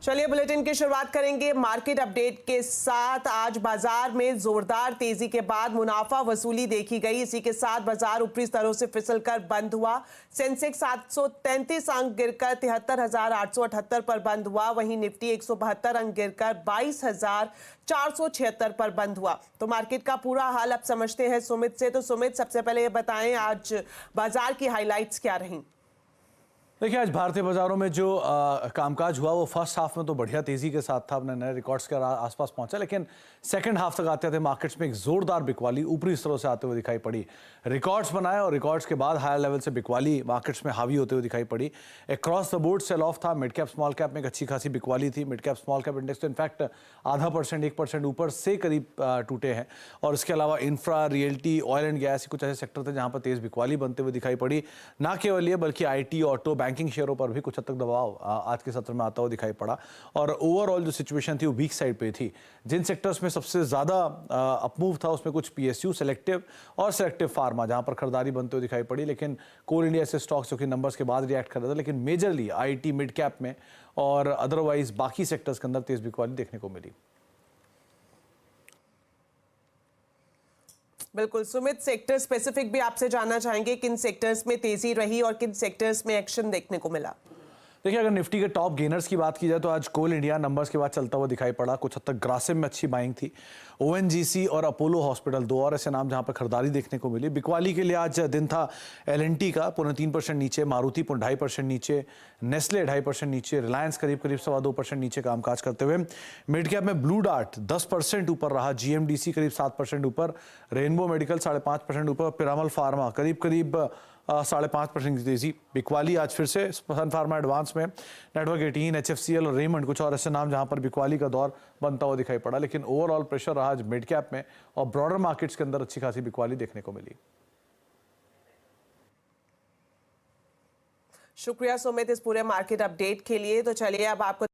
चलिए बुलेटिन की शुरुआत करेंगे मार्केट अपडेट के साथ। आज बाजार में जोरदार तेजी के बाद मुनाफा वसूली देखी गई। इसी के साथ बाजार ऊपरी स्तरों से फिसलकर बंद हुआ। सेंसेक्स 733 अंक गिरकर 73,878 पर बंद हुआ। वहीं निफ्टी 172 अंक गिरकर 22,476 पर बंद हुआ। तो मार्केट का पूरा हाल अब समझते हैं सुमित से। तो सुमित, सबसे पहले ये बताएं आज बाजार की हाईलाइट्स क्या रहीं? देखिए, आज भारतीय बाजारों में जो कामकाज हुआ वो फर्स्ट हाफ में तो बढ़िया तेजी के साथ था, अपने नए रिकॉर्ड्स के आसपास पहुंचा, लेकिन सेकंड हाफ तक आते आते मार्केट्स में एक जोरदार बिकवाली ऊपरी स्तरों से आते हुए दिखाई पड़ी। रिकॉर्ड्स बनाए और रिकॉर्ड्स के बाद हायर लेवल से बिकवाली मार्केट्स में हावी होते हुए दिखाई पड़ी। Across the board sell off था। मिड कैप स्मॉल कैप में एक अच्छी खासी बिकवाली थी। Mid cap small cap index तो इनफैक्ट 0.5% 1% ऊपर से करीब टूटे हैं। और इसके अलावा infra, realty, oil and gas, कुछ ऐसे सेक्टर थे जहां पर तेज बिकवाली बनते हुए दिखाई पड़ी। ना केवल ये बल्कि IT, ऑटो, बैंकिंग शेयरों पर भी कुछ हद तक दबाव आज के सत्र में आता हुआ दिखाई पड़ा। और ओवरऑल जो सिचुएशन थी वो वीक साइड पे थी। जिन सेक्टर्स में सबसे ज्यादा अपमूव था उसमें कुछ PSU, सेलेक्टिव और सेलेक्टिव फार्मा, जहां पर खरीदारी बनते हुए दिखाई पड़ी। लेकिन कोल इंडिया से स्टॉक्स जो कि नंबर्स के बाद रिएक्ट कर रहा था, लेकिन मेजरली IT, मिड कैप में और अदरवाइज बाकी सेक्टर्स के अंदर तेज बिकवाली देखने को मिली। बिल्कुल सुमित, सेक्टर स्पेसिफिक भी आपसे जानना चाहेंगे, किन सेक्टर्स में तेजी रही और किन सेक्टर्स में एक्शन देखने को मिला? देखिए, अगर निफ्टी के टॉप गेनर्स की बात की जाए तो आज कोल इंडिया नंबर्स के बाद चलता हुआ दिखाई पड़ा। कुछ हद तक ग्रासिम में अच्छी बाइंग थी। ONGC और अपोलो हॉस्पिटल, दो और ऐसे नाम जहां पर खरीदारी देखने को मिली। बिकवाली के लिए आज दिन था L&T का 3% नीचे, मारुति 2.5% नीचे, नेस्ले 2.5% नीचे, रिलायंस करीब 2.25% नीचे कामकाज करते हुए। मिड कैप में ब्लू डार्ट 10% ऊपर रहा, GMDC करीब 7% ऊपर, रेनबो मेडिकल 5.5% ऊपर, पिरामल फार्मा करीब 5.5% की तेजी। बिकवाली आज फिर से सन फार्मा एडवांस में, नेटवर्क 18, HFCL और रेमंड, कुछ और ऐसे नाम जहां पर बिकवाली का दौर बनता हुआ दिखाई पड़ा। लेकिन ओवरऑल प्रेशर रहा आज मिड कैप में और ब्रॉडर मार्केट्स के अंदर अच्छी खासी बिकवाली देखने को मिली। शुक्रिया सुमित इस पूरे मार्केट अपडेट के लिए। तो चलिए अब आपको